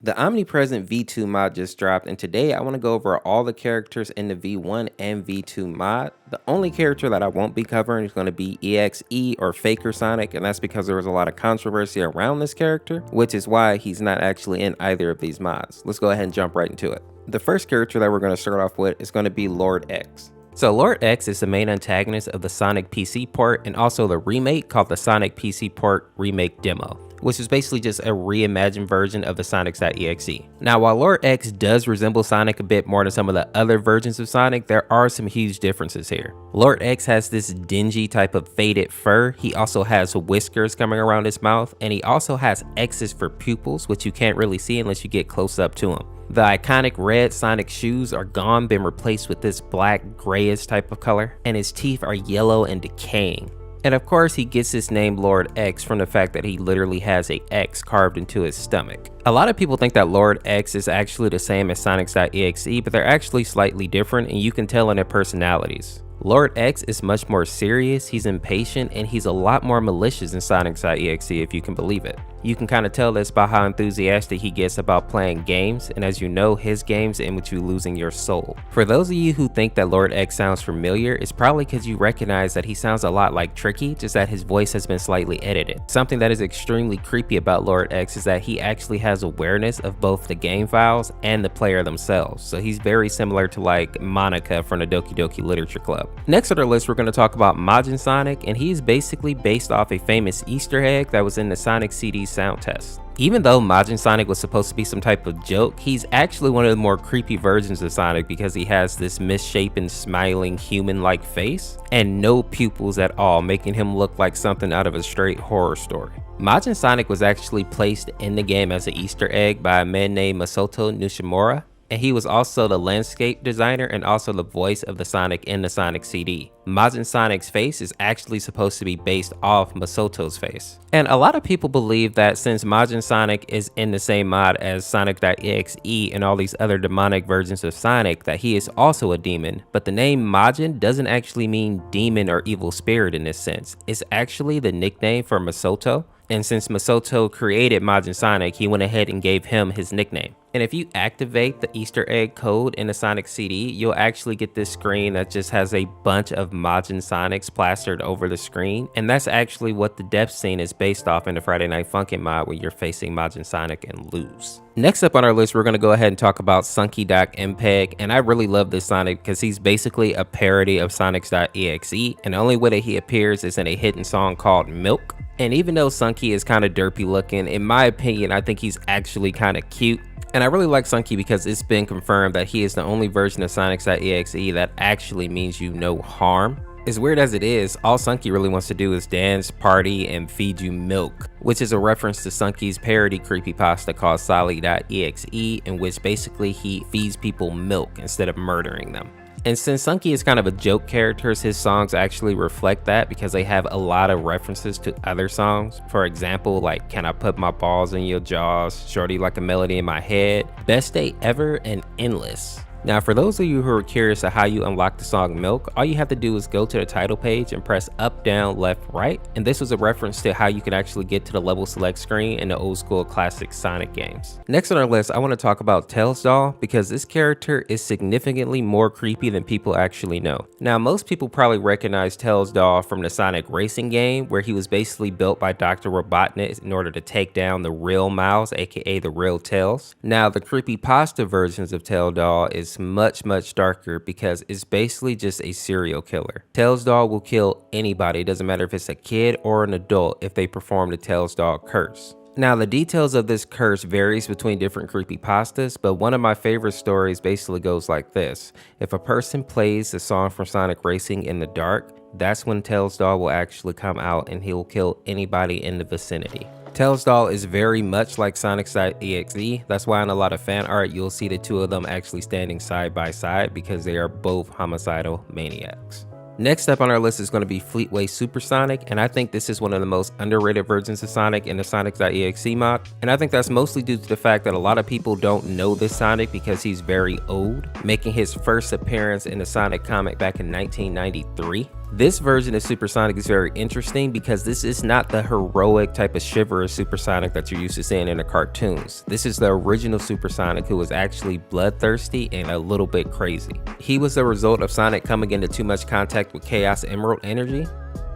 The Omnipresent V2 mod just dropped, and today I want to go over all the characters in the V1 and V2 mod. The only character that I won't be covering is going to be EXE or Faker Sonic, and that's because there was a lot of controversy around this character, which is why he's not actually in either of these mods. Let's go ahead and jump right into it. The first character that we're going to start off with is going to be Xenophanes. So Xenophanes is the main antagonist of the Sonic PC port and also the remake called the Sonic PC port remake demo, which is basically just a reimagined version of the Sonic.EXE. Now, while Xenophanes does resemble Sonic a bit more than some of the other versions of Sonic, there are some huge differences here. Xenophanes has this dingy type of faded fur, he also has whiskers coming around his mouth, and he also has X's for pupils, which you can't really see unless you get close up to him. The iconic red Sonic shoes are gone, been replaced with this black grayish type of color, and his teeth are yellow and decaying. And of course, he gets his name Xenophanes from the fact that he literally has a X carved into his stomach. A lot of people think that Xenophanes is actually the same as Sonic.EXE, but they're actually slightly different, and you can tell in their personalities. Xenophanes is much more serious, he's impatient, and he's a lot more malicious than Sonic.EXE, if you can believe it. You can kind of tell this by how enthusiastic he gets about playing games, and as you know, his games end with you losing your soul. For those of you who think that Xenophanes sounds familiar, it's probably because you recognize that he sounds a lot like Tricky, just that his voice has been slightly edited. Something that is extremely creepy about Xenophanes is that he actually has awareness of both the game files and the player themselves, so he's very similar to like Monica from the Doki Doki Literature Club. Next on our list, we're going to talk about Majin Sonic, and he's basically based off a famous Easter egg that was in the Sonic CD sound test. Even though Majin Sonic was supposed to be some type of joke, he's actually one of the more creepy versions of Sonic because he has this misshapen, smiling, human-like face and no pupils at all, making him look like something out of a straight horror story. Majin Sonic was actually placed in the game as an Easter egg by a man named Masato Nishimura, and he was also the landscape designer and also the voice of the Sonic in the Sonic CD. Majin Sonic's face is actually supposed to be based off Masato's face. And a lot of people believe that since Majin Sonic is in the same mod as Sonic.exe and all these other demonic versions of Sonic, that he is also a demon, but the name Majin doesn't actually mean demon or evil spirit in this sense. It's actually the nickname for Masato, and since Masato created Majin Sonic, he went ahead and gave him his nickname. And if you activate the Easter egg code in the Sonic CD, you'll actually get this screen that just has a bunch of Majin Sonics plastered over the screen. And that's actually what the death scene is based off in the Friday Night Funkin' mod, where you're facing Majin Sonic and lose. Next up on our list, we're going to go ahead and talk about Sunki.MPEG, and I really love this Sonic because he's basically a parody of Sonic.exe, and the only way that he appears is in a hidden song called Milk. And even though Sunki is kind of derpy looking, in my opinion, I think he's actually kind of cute. And I really like Sunki because it's been confirmed that he is the only version of Sonic.exe that actually means you no harm. As weird as it is, all Sunki really wants to do is dance, party, and feed you milk, which is a reference to Sunki's parody creepypasta called Sally.exe, in which basically he feeds people milk instead of murdering them. And since Sunki is kind of a joke character, his songs actually reflect that because they have a lot of references to other songs. For example, like Can I Put My Balls in Your Jaws, Shorty Like a Melody in My Head, Best Day Ever, and Endless. Now, for those of you who are curious of how you unlock the song Milk, all you have to do is go to the title page and press up, down, left, right. And this was a reference to how you can actually get to the level select screen in the old school classic Sonic games. Next on our list, I want to talk about Tails Doll because this character is significantly more creepy than people actually know. Now, most people probably recognize Tails Doll from the Sonic racing game, where he was basically built by Dr. Robotnik in order to take down the real Miles, aka the real Tails. Now, the creepypasta versions of Tails Doll is much darker because it's basically just a serial killer. Tails Doll will kill anybody, it doesn't matter if it's a kid or an adult, if they perform the Tails Doll curse. Now, the details of this curse varies between different creepypastas, but one of my favorite stories basically goes like this. If a person plays a song from Sonic Racing in the dark, that's when Tails Doll will actually come out and he'll kill anybody in the vicinity. Tails Doll is very much like Sonic.exe, that's why in a lot of fan art you'll see the two of them actually standing side by side because they are both homicidal maniacs. Next up on our list is going to be Fleetway Supersonic, and I think this is one of the most underrated versions of Sonic in the Sonic.exe mod, and I think that's mostly due to the fact that a lot of people don't know this Sonic because he's very old, making his first appearance in the Sonic comic back in 1993. This version of Supersonic is very interesting because this is not the heroic type of chivalrous Supersonic that you're used to seeing in the cartoons. This is the original Supersonic who was actually bloodthirsty and a little bit crazy. He was the result of Sonic coming into too much contact with Chaos Emerald energy,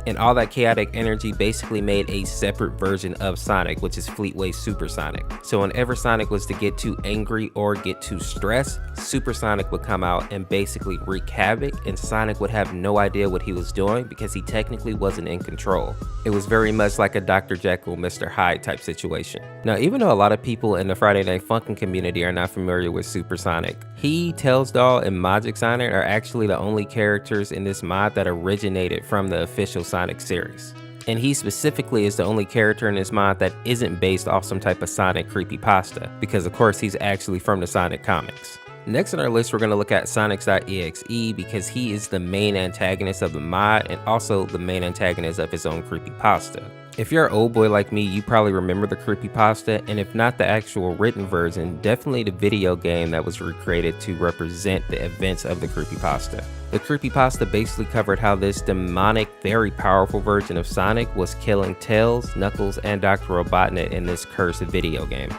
and all that chaotic energy basically made a separate version of Sonic, which is Fleetway Supersonic. So whenever Sonic was to get too angry or get too stressed, Supersonic would come out and basically wreak havoc, and Sonic would have no idea what he was doing because he technically wasn't in control. It was very much like a Dr. Jekyll, Mr. Hyde type situation. Now, even though a lot of people in the Friday Night Funkin' community are not familiar with Supersonic, he, Tails Doll, and Majin Sonic are actually the only characters in this mod that originated from the official Sonic series. And he specifically is the only character in this mod that isn't based off some type of Sonic creepypasta, because of course he's actually from the Sonic comics. Next on our list, we're going to look at Sonic.EXE because he is the main antagonist of the mod and also the main antagonist of his own creepypasta. If you're an old boy like me, you probably remember the creepypasta, and if not the actual written version, definitely the video game that was recreated to represent the events of the creepypasta. The creepypasta basically covered how this demonic, very powerful version of Sonic was killing Tails, Knuckles, and Dr. Robotnik in this cursed video game.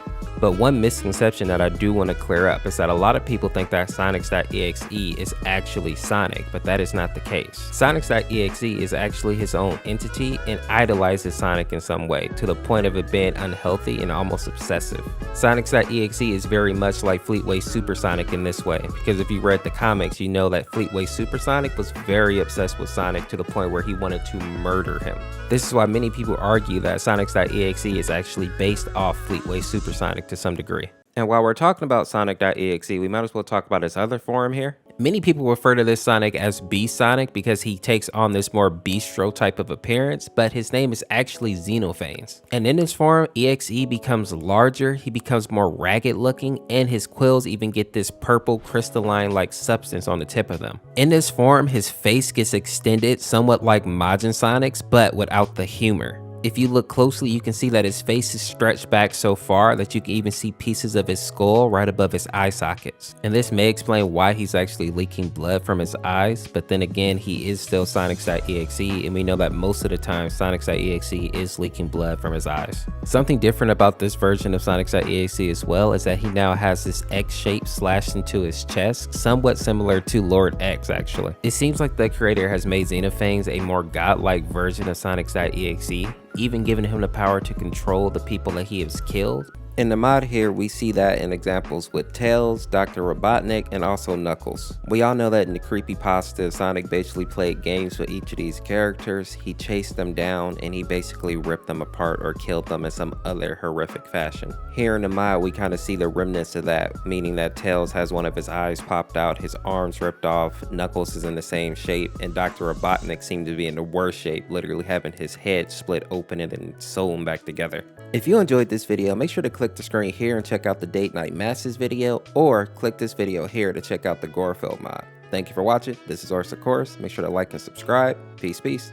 But one misconception that I do want to clear up is that a lot of people think that Sonic.EXE is actually Sonic, but that is not the case. Sonic.EXE is actually his own entity and idolizes Sonic in some way, to the point of it being unhealthy and almost obsessive. Sonic.EXE is very much like Fleetway Supersonic in this way, because if you read the comics, you know that Fleetway Supersonic was very obsessed with Sonic to the point where he wanted to murder him. This is why many people argue that Sonic.EXE is actually based off Fleetway Supersonic to some degree. And while we're talking about Sonic.EXE, we might as well talk about his other form here. Many people refer to this Sonic as Beast Sonic because he takes on this more bistro type of appearance, but his name is actually Xenophanes. And in this form, EXE becomes larger, he becomes more ragged looking, and his quills even get this purple crystalline like substance on the tip of them. In this form, his face gets extended somewhat like Majin Sonic's, but without the humor. If you look closely, you can see that his face is stretched back so far that you can even see pieces of his skull right above his eye sockets. And this may explain why he's actually leaking blood from his eyes, but then again, he is still Sonic.EXE, and we know that most of the time Sonic.EXE is leaking blood from his eyes. Something different about this version of Sonic.EXE as well is that he now has this X shape slashed into his chest, somewhat similar to Lord X actually. It seems like the creator has made Xenophanes a more godlike version of Sonic.EXE, even giving him the power to control the people that he has killed. In the mod here, we see that in examples with Tails, Dr. Robotnik, and also Knuckles. We all know that in the creepypasta, Sonic basically played games with each of these characters. He chased them down and he basically ripped them apart or killed them in some other horrific fashion. Here in the mod, we kind of see the remnants of that, meaning that Tails has one of his eyes popped out, his arms ripped off, Knuckles is in the same shape, and Dr. Robotnik seemed to be in the worst shape, literally having his head split open and then sewn back together. If you enjoyed this video, make sure to click the screen here and check out the Date Night Masses video, or click this video here to check out the Gore-filled mod. Thank you for watching. This is Orseofkorse. Make sure to like and subscribe. Peace, peace.